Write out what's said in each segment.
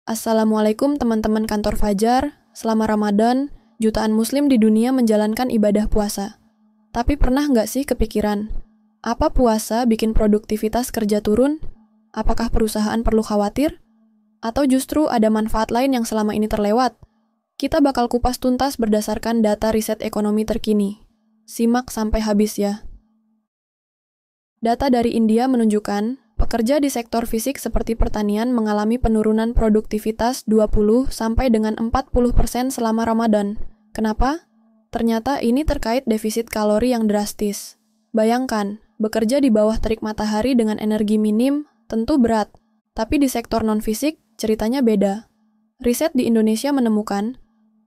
Assalamualaikum teman-teman kantor Fajar, selama Ramadan, jutaan muslim di dunia menjalankan ibadah puasa. Tapi pernah nggak sih kepikiran, apa puasa bikin produktivitas kerja turun? Apakah perusahaan perlu khawatir? Atau justru ada manfaat lain yang selama ini terlewat? Kita bakal kupas tuntas berdasarkan data riset ekonomi terkini. Simak sampai habis ya. Data dari India menunjukkan, pekerja di sektor fisik seperti pertanian mengalami penurunan produktivitas 20 sampai dengan 40% selama Ramadan. Kenapa? Ternyata ini terkait defisit kalori yang drastis. Bayangkan, bekerja di bawah terik matahari dengan energi minim tentu berat, tapi di sektor non-fisik ceritanya beda. Riset di Indonesia menemukan,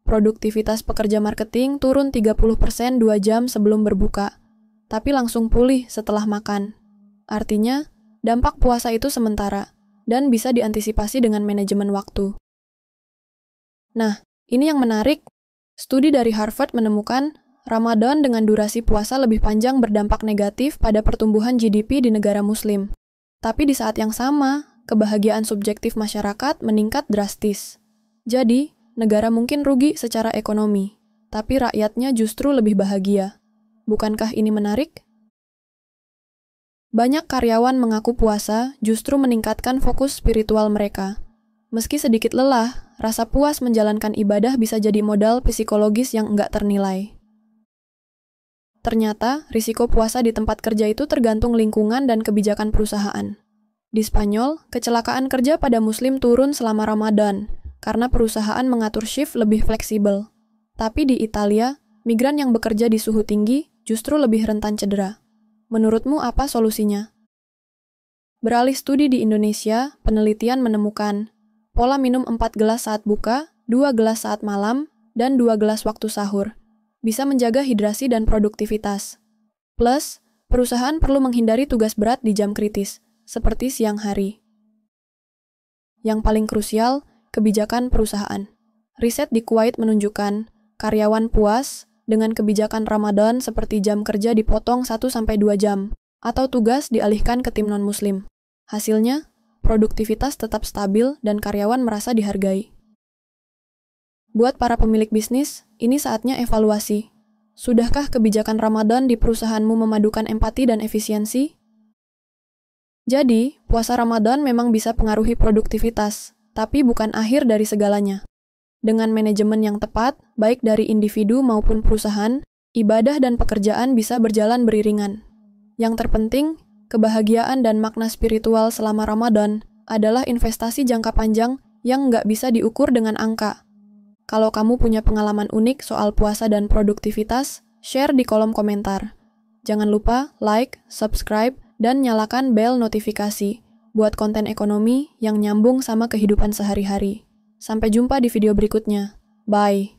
produktivitas pekerja marketing turun 30% 2 jam sebelum berbuka, tapi langsung pulih setelah makan. Artinya, dampak puasa itu sementara, dan bisa diantisipasi dengan manajemen waktu. Nah, ini yang menarik. Studi dari Harvard menemukan, Ramadan dengan durasi puasa lebih panjang berdampak negatif pada pertumbuhan GDP di negara Muslim. Tapi di saat yang sama, kebahagiaan subjektif masyarakat meningkat drastis. Jadi, negara mungkin rugi secara ekonomi, tapi rakyatnya justru lebih bahagia. Bukankah ini menarik? Banyak karyawan mengaku puasa justru meningkatkan fokus spiritual mereka. Meski sedikit lelah, rasa puas menjalankan ibadah bisa jadi modal psikologis yang enggak ternilai. Ternyata, risiko puasa di tempat kerja itu tergantung lingkungan dan kebijakan perusahaan. Di Spanyol, kecelakaan kerja pada Muslim turun selama Ramadan, karena perusahaan mengatur shift lebih fleksibel. Tapi di Italia, migran yang bekerja di suhu tinggi justru lebih rentan cedera. Menurutmu apa solusinya? Beralih studi di Indonesia, penelitian menemukan pola minum 4 gelas saat buka, 2 gelas saat malam, dan 2 gelas waktu sahur. Bisa menjaga hidrasi dan produktivitas. Plus, perusahaan perlu menghindari tugas berat di jam kritis, seperti siang hari. Yang paling krusial, kebijakan perusahaan. Riset di Kuwait menunjukkan, karyawan puas dengan kebijakan Ramadan seperti jam kerja dipotong 1-2 jam, atau tugas dialihkan ke tim non-muslim. Hasilnya, produktivitas tetap stabil dan karyawan merasa dihargai. Buat para pemilik bisnis, ini saatnya evaluasi. Sudahkah kebijakan Ramadan di perusahaanmu memadukan empati dan efisiensi? Jadi, puasa Ramadan memang bisa pengaruhi produktivitas, tapi bukan akhir dari segalanya. Dengan manajemen yang tepat, baik dari individu maupun perusahaan, ibadah dan pekerjaan bisa berjalan beriringan. Yang terpenting, kebahagiaan dan makna spiritual selama Ramadan adalah investasi jangka panjang yang nggak bisa diukur dengan angka. Kalau kamu punya pengalaman unik soal puasa dan produktivitas, share di kolom komentar. Jangan lupa like, subscribe, dan nyalakan bel notifikasi buat konten ekonomi yang nyambung sama kehidupan sehari-hari. Sampai jumpa di video berikutnya. Bye.